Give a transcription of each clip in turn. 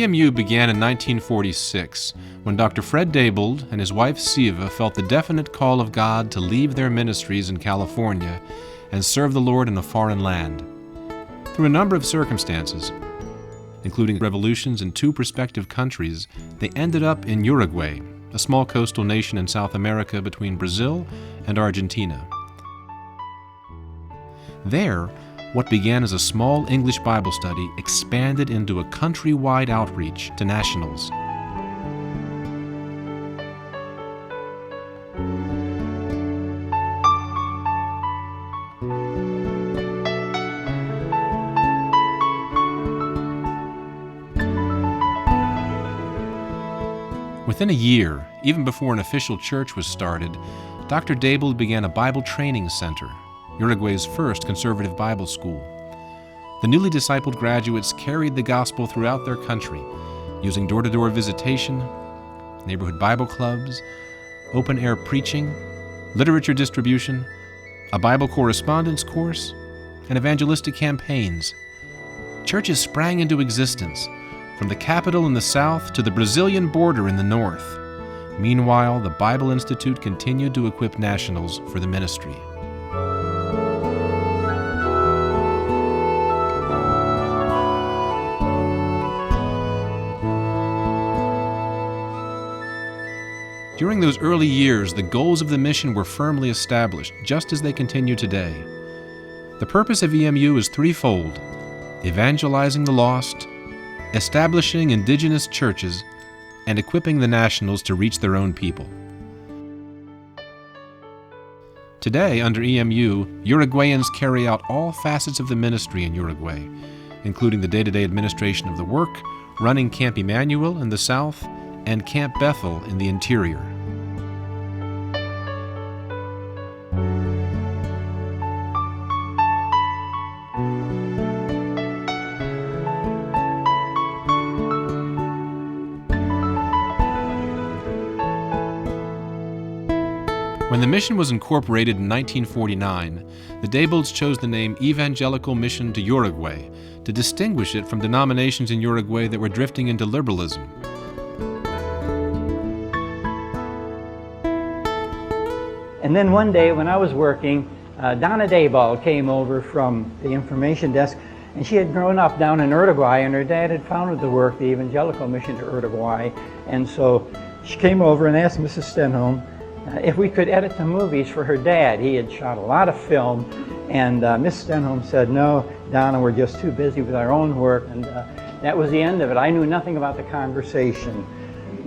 EMU began in 1946 when Dr. Fred Daybold and his wife Siva felt the definite call of God to leave their ministries in California and serve the Lord in a foreign land. Through a number of circumstances, including revolutions in 2 prospective countries, they ended up in Uruguay, a small coastal nation in South America between Brazil and Argentina. There, what began as a small English Bible study expanded into a countrywide outreach to nationals. Within a year, even before an official church was started, Dr. Daybold began a Bible training center, Uruguay's first conservative Bible school. The newly discipled graduates carried the gospel throughout their country, using door-to-door visitation, neighborhood Bible clubs, open-air preaching, literature distribution, a Bible correspondence course, and evangelistic campaigns. Churches sprang into existence, from the capital in the south to the Brazilian border in the north. Meanwhile, the Bible Institute continued to equip nationals for the ministry. During those early years, the goals of the mission were firmly established, just as they continue today. The purpose of EMU is threefold: evangelizing the lost, establishing indigenous churches, and equipping the nationals to reach their own people. Today, under EMU, Uruguayans carry out all facets of the ministry in Uruguay, including the day-to-day administration of the work, running Camp Emmanuel in the south, and Camp Bethel in the interior. When the mission was incorporated in 1949, the Daybolds chose the name Evangelical Mission to Uruguay to distinguish it from denominations in Uruguay that were drifting into liberalism. And then one day when I was working, Donna Daybold came over from the information desk, and she had grown up down in Uruguay, and her dad had founded the work, the Evangelical Mission to Uruguay. And so she came over and asked Mrs. Stenholm if we could edit the movies for her dad. He had shot a lot of film, and Mrs. Stenholm said, "No, Donna, we're just too busy with our own work." And that was the end of it. I knew nothing about the conversation,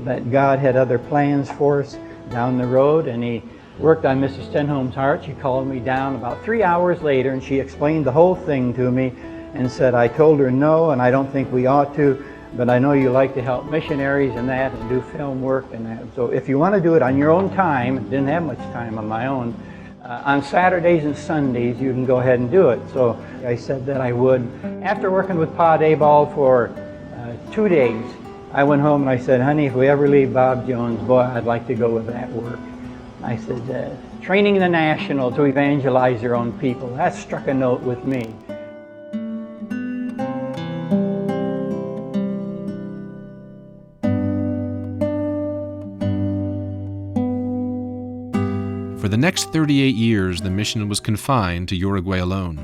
but God had other plans for us down the road, and He worked on Mrs. Stenholm's heart. She called me down about 3 hours later, and she explained the whole thing to me and said, "I told her no, and I don't think we ought to, but I know you like to help missionaries and that, and do film work and that. So if you want to do it on your own time," didn't have much time on my own, "on Saturdays and Sundays, you can go ahead and do it." So I said that I would. After working with Pa Daybold for 2 days, I went home and I said, "Honey, if we ever leave Bob Jones, boy, I'd like to go with that work." I said, training the national to evangelize their own people, that struck a note with me. For the next 38 years, the mission was confined to Uruguay alone.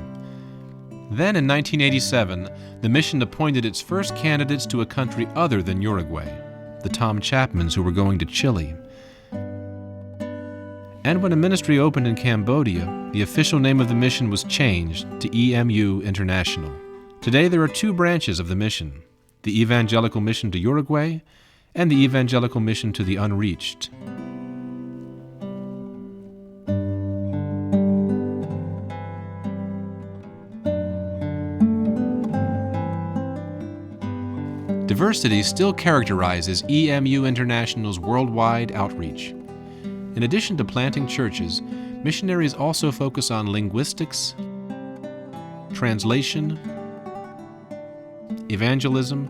Then in 1987, the mission appointed its first candidates to a country other than Uruguay, the Tom Chapmans, who were going to Chile. And when a ministry opened in Cambodia, the official name of the mission was changed to EMU International. Today there are 2 branches of the mission: the Evangelical Mission to Uruguay and the Evangelical Mission to the Unreached. Diversity still characterizes EMU International's worldwide outreach. In addition to planting churches, missionaries also focus on linguistics, translation, evangelism,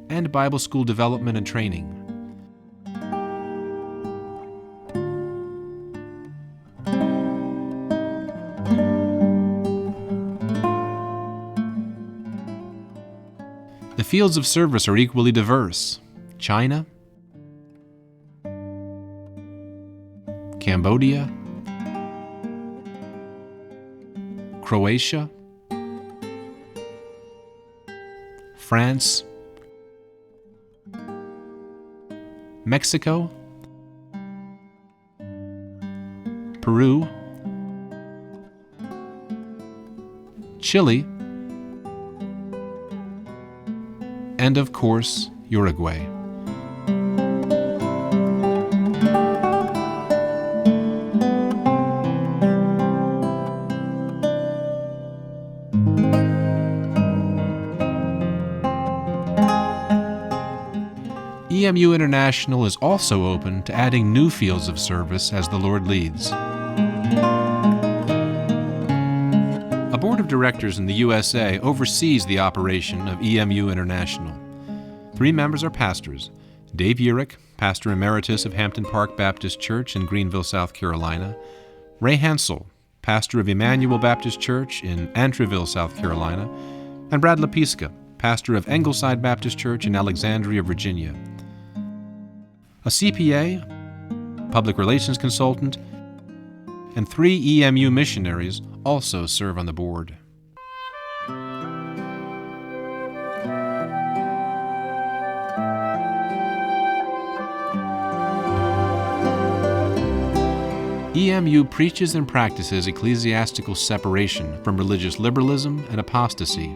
and Bible school development and training. fields of service are equally diverse. China, Cambodia, Croatia, France, Mexico, Peru, Chile, and of course, Uruguay. EMU International is also open to adding new fields of service as the Lord leads. A board of directors in the USA oversees the operation of EMU International. 3 members are pastors: Dave Urich, pastor emeritus of Hampton Park Baptist Church in Greenville, South Carolina; Ray Hansel, pastor of Emmanuel Baptist Church in Antryville, South Carolina; and Brad Lepiska, pastor of Engleside Baptist Church in Alexandria, Virginia. A CPA, public relations consultant, and 3 EMU missionaries also serve on the board. EMU preaches and practices ecclesiastical separation from religious liberalism and apostasy,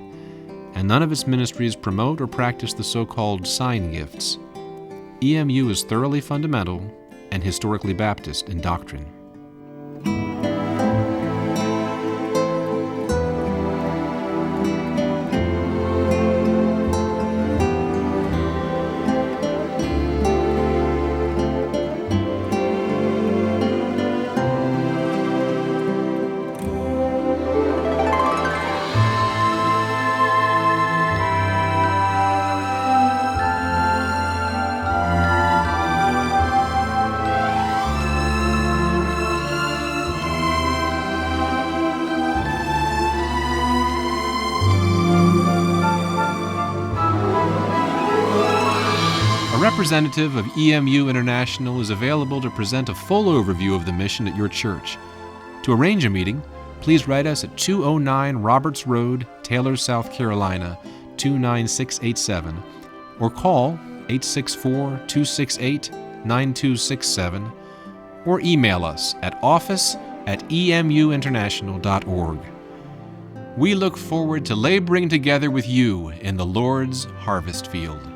and none of its ministries promote or practice the so-called sign gifts. EMU is thoroughly fundamental and historically Baptist in doctrine. A representative of EMU International is available to present a full overview of the mission at your church. To arrange a meeting, please write us at 209 Roberts Road, Taylor, South Carolina, 29687, or call 864-268-9267, or email us at office@emuinternational.org. We look forward to laboring together with you in the Lord's harvest field.